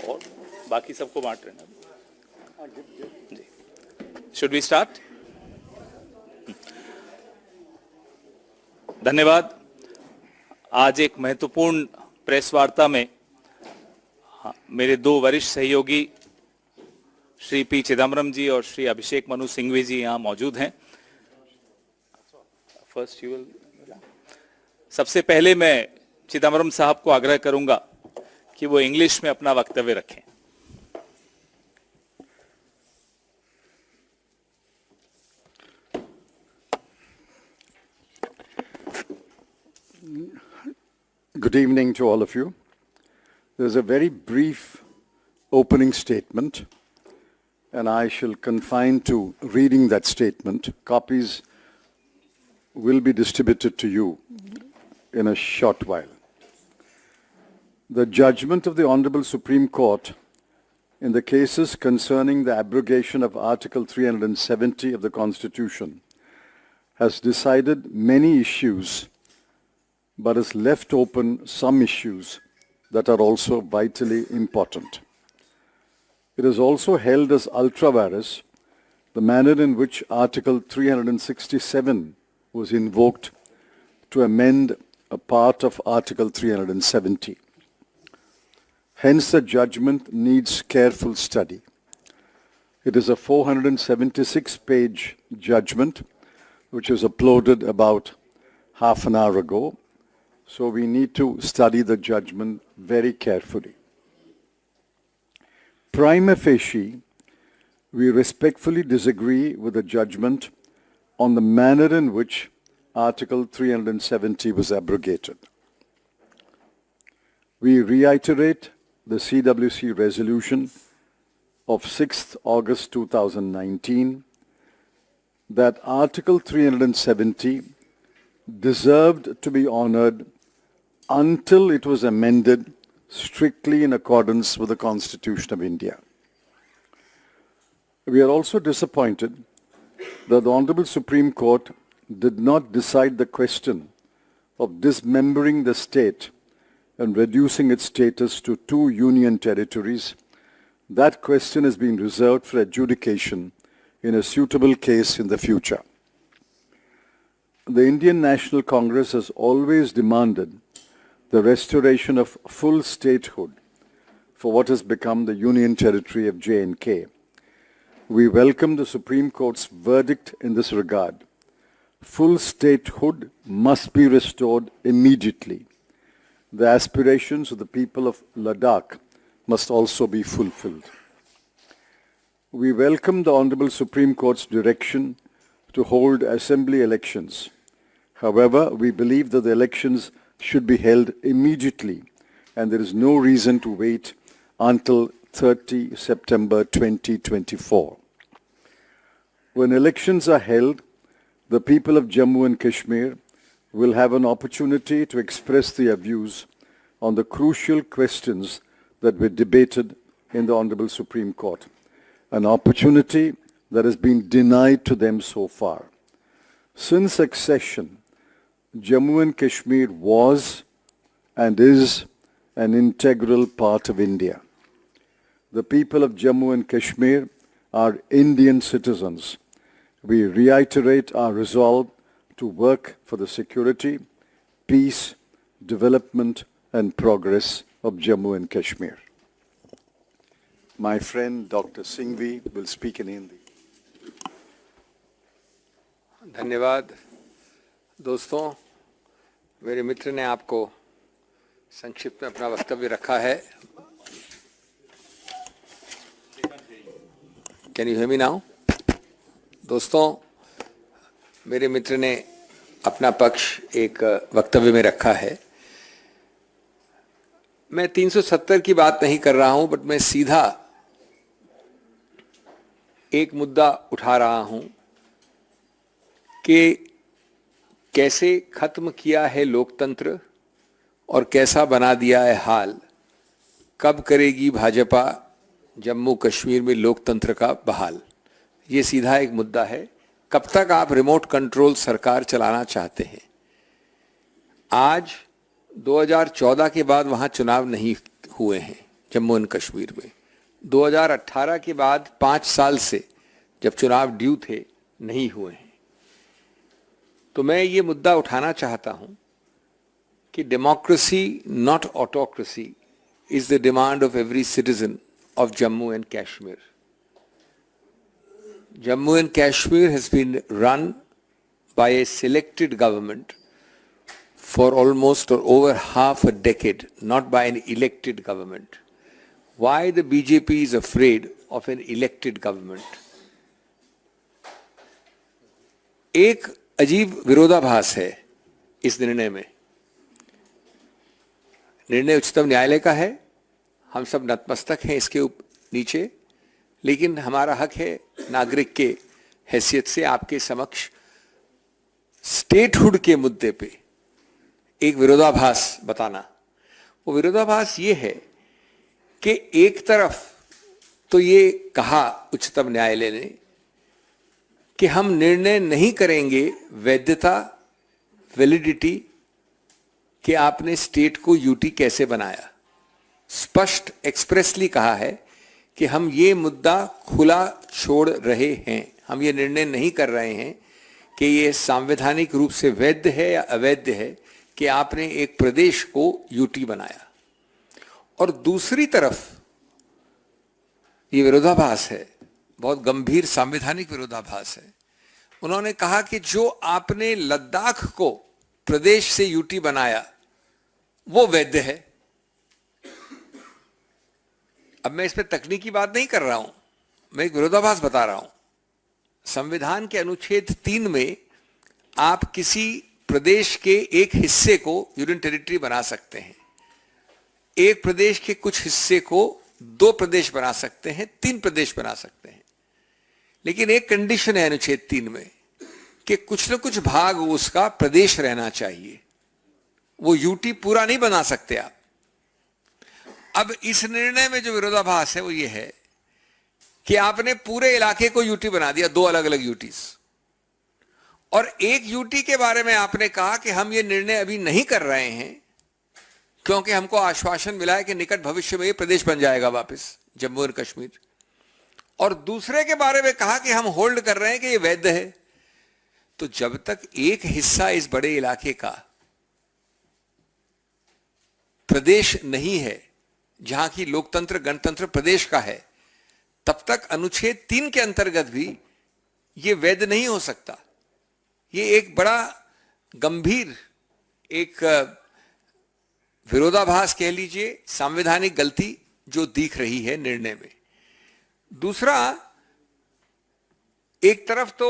और बाकी सबको बांट रहे हैं जी। Should we start? धन्यवाद। आज एक महत्वपूर्ण प्रेस वार्ता में मेरे दो वरिष्ठ सहयोगी श्री पी चिदम्बरम जी और श्री अभिषेक मनु सिंघवी जी यहाँ मौजूद हैं। First you will. सबसे पहले मैं चिदम्बरम साहब को आग्रह करूंगा कि वो इंग्लिश में अपना वक्तव्य रखें। Good evening to all of you. There's a very brief opening statement, and I shall confine to reading that statement. Copies will be distributed to you in a short while. The judgment of the Honorable Supreme Court in the cases concerning the abrogation of Article 370 of the Constitution has decided many issues, but has left open some issues that are also vitally important. It has also held as ultra vires the manner in which Article 367 was invoked to amend a part of Article 370. Hence, the judgment needs careful study. It is a 476-page judgment, which was uploaded about half an hour ago. So we need to study the judgment very carefully. Prima facie, we respectfully disagree with the judgment on the manner in which Article 370 was abrogated. We reiterate the CWC resolution of 6th August 2019 that Article 370 deserved to be honored until it was amended strictly in accordance with the Constitution of India. We are also disappointed that the Honorable Supreme Court did not decide the question of dismembering the state and reducing its status to 2 union territories. That question has been reserved for adjudication in a suitable case in the future. The Indian National Congress has always demanded the restoration of full statehood for what has become the Union Territory of J&K. We welcome the Supreme Court's verdict in this regard. Full statehood must be restored immediately. The aspirations of the people of Ladakh must also be fulfilled. We welcome the Honorable Supreme Court's direction to hold assembly elections. However, we believe that the elections should be held immediately, and there is no reason to wait until 30 September 2024. When elections are held, the people of Jammu and Kashmir will have an opportunity to express their views on the crucial questions that were debated in the Honorable Supreme Court, an opportunity that has been denied to them so far. Since accession, Jammu and Kashmir was and is an integral part of India. The people of Jammu and Kashmir are Indian citizens. We reiterate our resolve to work for the security, peace, development, and progress of Jammu and Kashmir. My friend Dr. Singhvi will speak in Hindi. धन्यवाद दोस्तों, मेरे मित्र ने आपको संक्षिप्त में अपना वक्तव्य रखा है. Can you hear me now? दोस्तों, मेरे मित्र ने अपना पक्ष एक वक्तव्य में रखा है. मैं 370 की बात नहीं कर रहा हूं, बट मैं सीधा एक मुद्दा उठा रहा हूं कि कैसे खत्म किया है लोकतंत्र और कैसा बना दिया है हाल. कब करेगी भाजपा जम्मू कश्मीर में लोकतंत्र का बहाल, ये सीधा एक मुद्दा है। कब तक आप रिमोट कंट्रोल सरकार चलाना चाहते हैं? आज 2014 के बाद वहां चुनाव नहीं हुए हैं जम्मू एंड कश्मीर में। 2018 के बाद 5 साल से जब चुनाव ड्यू थे नहीं हुए हैं। तो मैं ये मुद्दा उठाना चाहता हूं कि democracy not autocracy is the demand of every citizen of Jammu and Kashmir. Jammu and Kashmir has been run by a selected government for almost or over half a decade, not by an elected government. Why the BJP is afraid of an elected government? एक अजीब विरोधाभास है इस निर्णय में। निर्णय उच्चतम न्यायालय का है, हम सब नतमस्तक हैं इसके नीचे, लेकिन हमारा हक है नागरिक के हैसियत से आपके समक्ष स्टेटहुड के मुद्दे पे एक विरोधाभास बताना। वो विरोधाभास ये है कि एक तरफ तो ये कहा उच्चतम न्यायालय ने कि हम निर्णय नहीं करेंगे वैधता, वैलिडिटी कि आपने स्टेट को यूटी कैसे बनाया। स्पष्ट एक्सप्रेसली कहा है कि हम ये मुद्दा खुला छोड़ रहे हैं, हम ये निर्णय नहीं कर रहे हैं कि ये संवैधानिक रूप से वैध है या अवैध है कि आपने एक प्रदेश को यूटी बनाया। और दूसरी तरफ ये विरोधाभास है, बहुत गंभीर संवैधानिक विरोधाभास है। उन्होंने कहा कि जो आपने लद्दाख को प्रदेश से यूटी बनाया वो वैध है। अब मैं इस पे तकनीकी बात नहीं कर रहा हूं, मैं एक विरोधाभास बता रहा हूं। संविधान के अनुच्छेद 3 में आप किसी प्रदेश के एक हिस्से को यूनियन टेरिटरी बना सकते हैं, एक प्रदेश के कुछ हिस्से को 2 प्रदेश बना सकते हैं, 3 प्रदेश बना सकते हैं। लेकिन एक कंडीशन है अनुच्छेद 3 में कि कुछ न कुछ भाग उसका प्रदेश रहना चाहिए, वो यूटी पूरा नहीं बना सकते आप। अब इस निर्णय में जो विरोधाभास है वो ये है कि आपने पूरे इलाके को यूटी बना दिया, 2 अलग अलग यूटीज, और एक यूटी के बारे में आपने कहा कि हम ये निर्णय अभी नहीं कर रहे हैं क्योंकि हमको आश्वासन मिला है कि निकट भविष्य में ये प्रदेश बन जाएगा वापस जम्मू और कश्मीर, और दूसरे के बारे में कहा कि हम होल्ड कर रहे हैं कि ये वैध है। तो जब तक एक हिस्सा इस बड़े इलाके का प्रदेश नहीं है, जहां की लोकतंत्र गणतंत्र प्रदेश का है, तब तक अनुच्छेद 3 के अंतर्गत भी यह वैध नहीं हो सकता। ये एक बड़ा गंभीर एक विरोधाभास कह लीजिए, संवैधानिक गलती जो दिख रही है निर्णय में। दूसरा, एक तरफ तो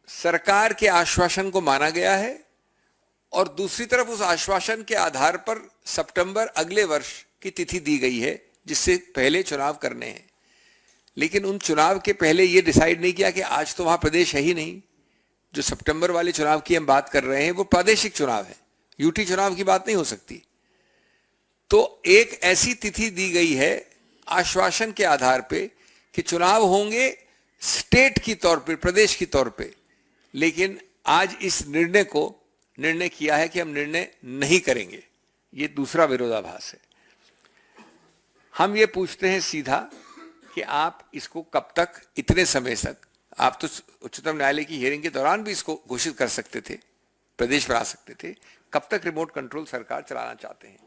सरकार के आश्वासन को माना गया है और दूसरी तरफ उस आश्वासन के आधार पर सितंबर अगले वर्ष की तिथि दी गई है जिससे पहले चुनाव करने हैं। लेकिन उन चुनाव के पहले यह डिसाइड नहीं किया कि आज तो वहां प्रदेश है ही नहीं। जो सितंबर वाले चुनाव की हम बात कर रहे हैं वो प्रादेशिक चुनाव है, यूटी चुनाव की बात नहीं हो सकती। तो एक ऐसी तिथि दी गई है आश्वासन के आधार पे कि चुनाव होंगे स्टेट की तौर पे, प्रदेश की तौर पे। लेकिन आज इस निर्णय किया है कि हम निर्णय नहीं करेंगे। ये दूसरा विरोधाभास है। हम ये पूछते हैं सीधा कि आप इसको कब तक, इतने समय तक, आप तो उच्चतम न्यायालय की हियरिंग के दौरान भी इसको घोषित कर सकते थे, प्रदेश बना सकते थे, कब तक रिमोट कंट्रोल सरकार चलाना चाहते हैं?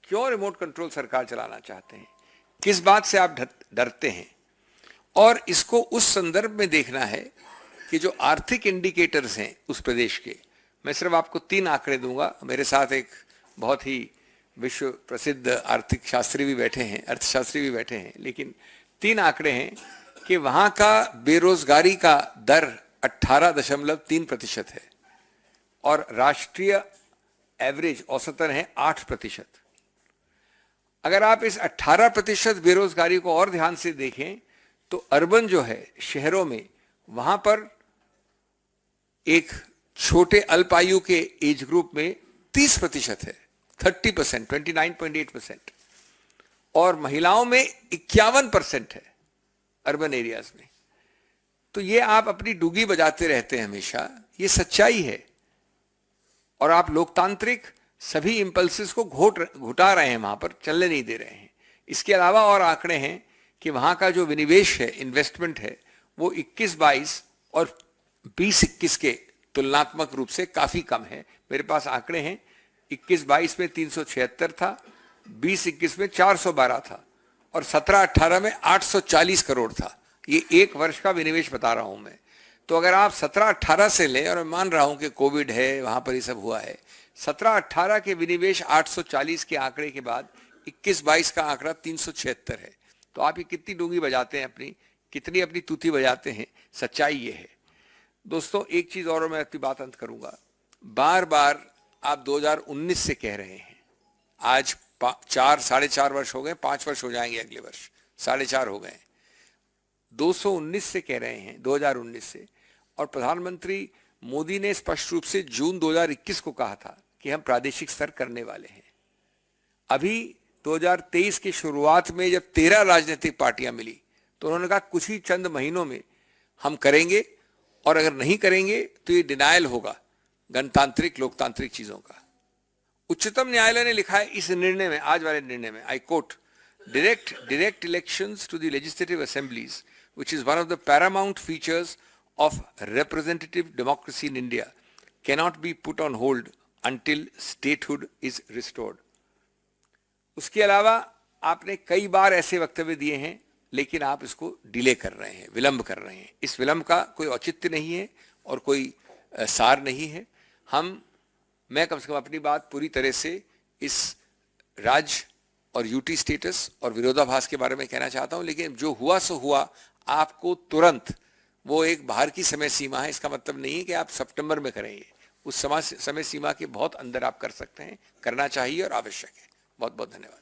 क्यों रिमोट कंट्रोल सरकार चलाना चाहते हैं? किस बात से आप डरते हैं? और इसको उस संदर्भ में देखना है कि जो आर्थिक इंडिकेटर्स हैं उस प्रदेश के, मैं सिर्फ आपको 3 आंकड़े दूंगा। मेरे साथ एक बहुत ही विश्व प्रसिद्ध आर्थिक शास्त्री भी बैठे हैं, अर्थशास्त्री भी बैठे हैं, लेकिन 3 आंकड़े हैं कि वहां का बेरोजगारी का दर 18.3% है और राष्ट्रीय एवरेज औसतन है 8%। अगर आप इस 18% बेरोजगारी को और ध्यान से देखें तो अर्बन जो है, शहरों में, वहां पर एक छोटे अल्पायु के एज ग्रुप में 30% है, 30%, 29.8%। और महिलाओं में 51% है अर्बन एरियाज में। तो ये आप अपनी डुगी बजाते रहते हैं हमेशा, ये सच्चाई है। और आप लोकतांत्रिक सभी इंपल्सेस को घुटा रहे हैं, वहां पर चलने नहीं दे रहे हैं। इसके अलावा और आंकड़े हैं कि वहां का जो विनिवेश है, इन्वेस्टमेंट है, वो 21-22 और 20-21 के तुलनात्मक रूप से काफी कम है। मेरे पास आंकड़े हैं, 21-22 में 376 था, 20-21 में 412 था और 17-18 में 840 करोड़ था। ये एक वर्ष का विनिवेश बता रहा हूं मैं। तो अगर आप 17-18 से लें, और मैं मान रहा हूं कि कोविड है, वहां पर ये सब हुआ है, 17-18 के विनिवेश 840 के आंकड़े के बाद 21-22 का आंकड़ा 376 है। तो आप ये कितनी डूंगी बजाते हैं अपनी, कितनी अपनी तूती बजाते हैं, सच्चाई ये है। दोस्तों एक चीज और मैं अपनी बात अंत करूंगा। बार बार आप 2019 से कह रहे हैं, आज 4-4.5 वर्ष हो गए, 5 वर्ष हो जाएंगे अगले वर्ष, 4.5 हो गए। 219 से कह रहे हैं, 2019 से। और प्रधानमंत्री मोदी ने स्पष्ट रूप से जून 2021 को कहा था कि हम प्रादेशिक स्तर करने वाले हैं। अभी 2023 की शुरुआत में जब 13 राजनीतिक पार्टियां मिली तो उन्होंने कहा कुछ ही चंद महीनों में हम करेंगे, और अगर नहीं करेंगे तो ये डिनायल होगा गणतांत्रिक लोकतांत्रिक चीजों का। उच्चतम न्यायालय ने लिखा है इस निर्णय में, आज वाले निर्णय में, I quote, direct elections to the legislative assemblies, which is one of the paramount features of representative democracy in India, cannot be put on hold until statehood is restored. उसके अलावा आपने कई बार ऐसे वक्तव्य दिए हैं, लेकिन आप इसको डिले कर रहे हैं, विलंब कर रहे हैं। इस विलंब का कोई औचित्य नहीं है और कोई सार नहीं है। मैं कम से कम अपनी बात पूरी तरह से इस राज्य और यूटी स्टेटस और विरोधाभास के बारे में कहना चाहता हूं, लेकिन जो हुआ सो हुआ। आपको तुरंत, वो एक बाहर की समय सीमा है, इसका मतलब नहीं है कि आप सितंबर में करेंगे। उस समय सीमा के बहुत अंदर आप कर सकते हैं, करना चाहिए और आवश्यक है। बहुत बहुत धन्यवाद।